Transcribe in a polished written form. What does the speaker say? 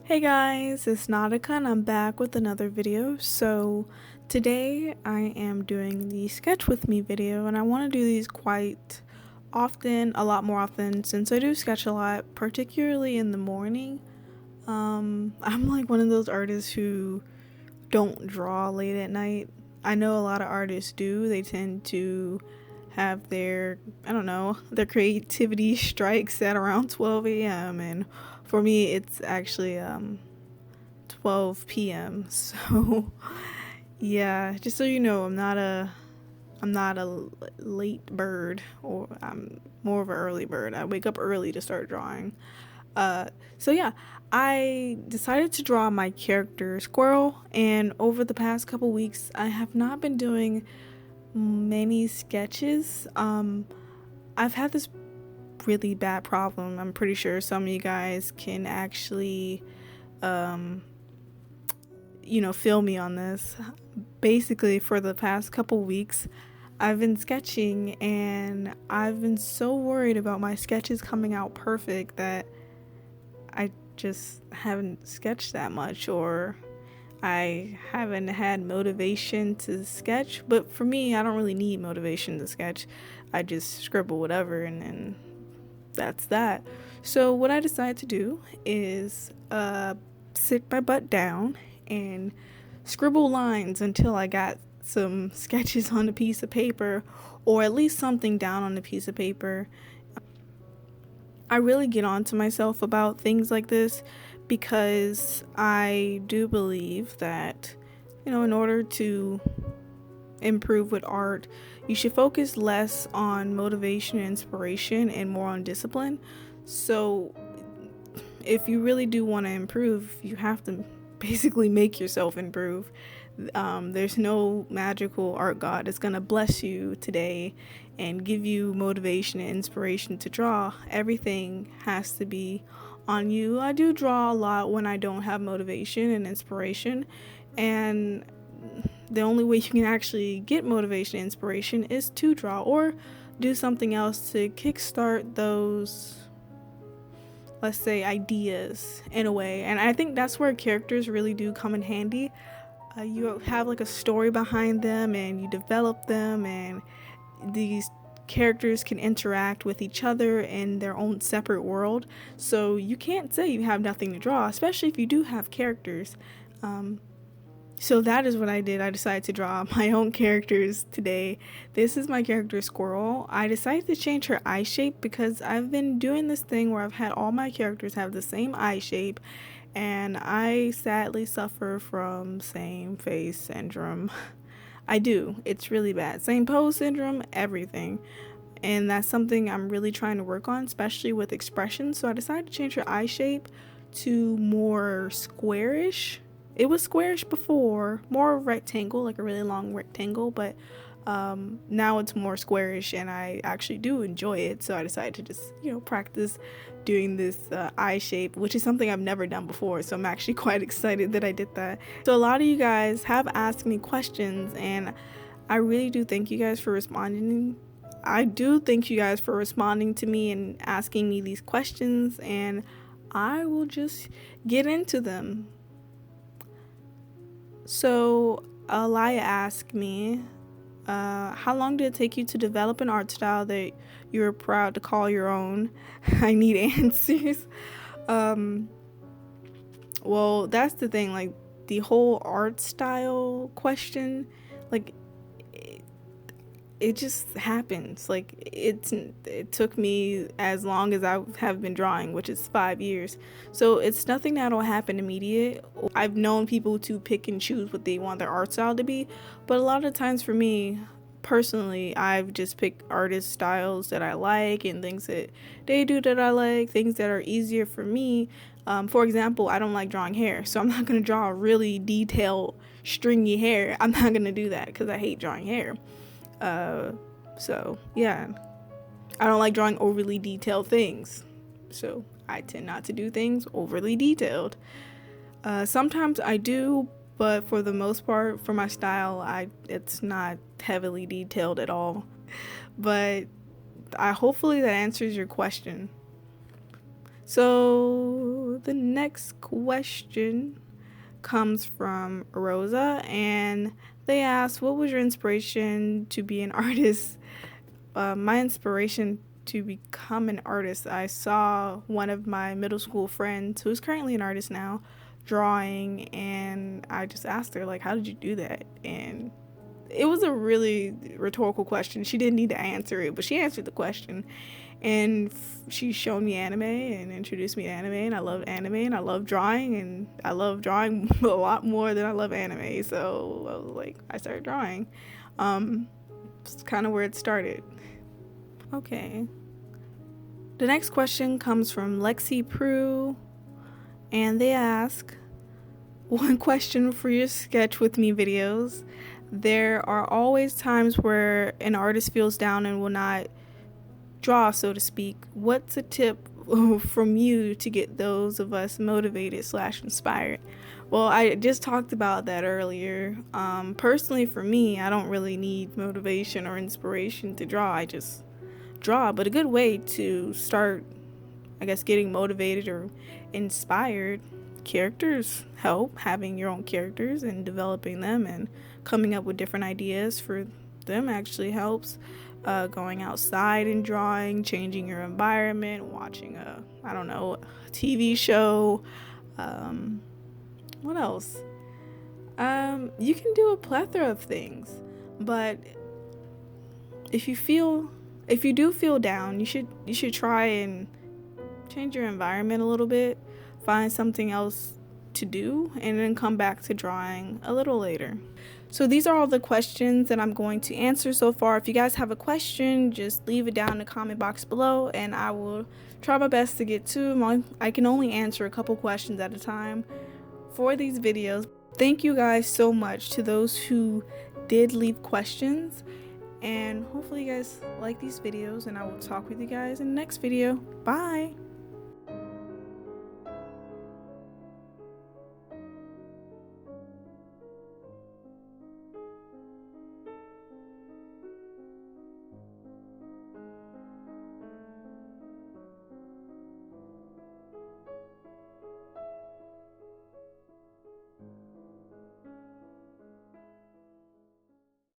Hey guys, it's Nautica and I'm back with another video. So today I am doing the sketch with me video, and I want to do these quite often, a lot more often, since I do sketch a lot, particularly in the morning. I'm like one of those artists who don't draw late at night. I know a lot of artists do. They tend to have their, I don't know, their creativity strikes at around 12 a.m. and for me it's actually 12 p.m. So yeah, just so you know, I'm not a late bird, or I'm more of an early bird. I wake up early to start drawing. So yeah, I decided to draw my character Squirrel, and over the past couple weeks I have not been doing many sketches. I've had this really bad problem. I'm pretty sure some of you guys can actually feel me on this. Basically, for the past couple weeks I've been sketching, and I've been so worried about my sketches coming out perfect that I just haven't sketched that much, or I haven't had motivation to sketch. But for me, I don't really need motivation to sketch. I just scribble whatever, and that's that. So what I decided to do is sit my butt down and scribble lines until I got some sketches on a piece of paper, or at least something down on a piece of paper. I really get on to myself about things like this because I do believe that, in order to improve with art, you should focus less on motivation and inspiration and more on discipline. So if you really do want to improve, you have to basically make yourself improve. There's no magical art god that's gonna bless you today and give you motivation and inspiration to draw. Everything has to be on you. I do draw a lot when I don't have motivation and inspiration, and the only way you can actually get motivation and inspiration is to draw or do something else to kickstart those, let's say, ideas in a way. And I think that's where characters really do come in handy. You have like a story behind them and you develop them, and these characters can interact with each other in their own separate world. So you can't say you have nothing to draw, especially if you do have characters. So that is what I did. I decided to draw my own characters today. This is my character Squirrel. I decided to change her eye shape because I've been doing this thing where I've had all my characters have the same eye shape, and I sadly suffer from same face syndrome. I do. It's really bad. Same pose syndrome, everything. And that's something I'm really trying to work on, especially with expression. So I decided to change her eye shape to more squarish. It was squarish before, more rectangle, like a really long rectangle, but now it's more squarish, and I actually do enjoy it. So I decided to just, practice doing this eye shape, which is something I've never done before. So I'm actually quite excited that I did that. So a lot of you guys have asked me questions, and I really do thank you guys for responding. I do thank you guys for responding to me and asking me these questions, and I will just get into them. So Alaya asked me, how long did it take you to develop an art style that you're proud to call your own? I need answers. Well, that's the thing, like the whole art style question, like it just happens. Like it took me as long as I have been drawing, which is 5 years. So it's nothing that'll happen immediate. I've known people to pick and choose what they want their art style to be, but a lot of times for me personally, I've just picked artist styles that I like and things that they do that I like, things that are easier for me. For example, I don't like drawing hair, so I'm not going to draw really detailed stringy hair. I'm not going to do that because I hate drawing hair. So yeah, I don't like drawing overly detailed things, so I tend not to do things overly detailed. Sometimes I do, but for the most part, for my style, it's not heavily detailed at all. But hopefully that answers your question. So the next question comes from Rosa, and they asked, what was your inspiration to be an artist? My inspiration to become an artist, I saw one of my middle school friends, who's currently an artist now, drawing, and I just asked her, like, how did you do that? And it was a really rhetorical question. She didn't need to answer it, but she answered the question. And she showed me anime and introduced me to anime, and I love anime, and I love drawing, and I love drawing a lot more than I love anime. So I was like, I started drawing. It's kind of where it started. Okay. The next question comes from Lexi Prue, and they ask, one question for your sketch with me videos. There are always times where an artist feels down and will not draw, so to speak. What's a tip from you to get those of us motivated / inspired? Well, I just talked about that earlier. Personally, for me, I don't really need motivation or inspiration to draw. I just draw. But a good way to start, I guess, getting motivated or inspired, characters help. Having your own characters and developing them and coming up with different ideas for them actually helps. Going outside and drawing, changing your environment, watching a TV show. What else? You can do a plethora of things, but if you do feel down, you should try and change your environment a little bit, find something else to do, and then come back to drawing a little later. So these are all the questions that I'm going to answer so far. If you guys have a question, just leave it down in the comment box below, and I will try my best to get to them. I can only answer a couple questions at a time for these videos. Thank you guys so much to those who did leave questions, and hopefully you guys like these videos, and I will talk with you guys in the next video. Bye!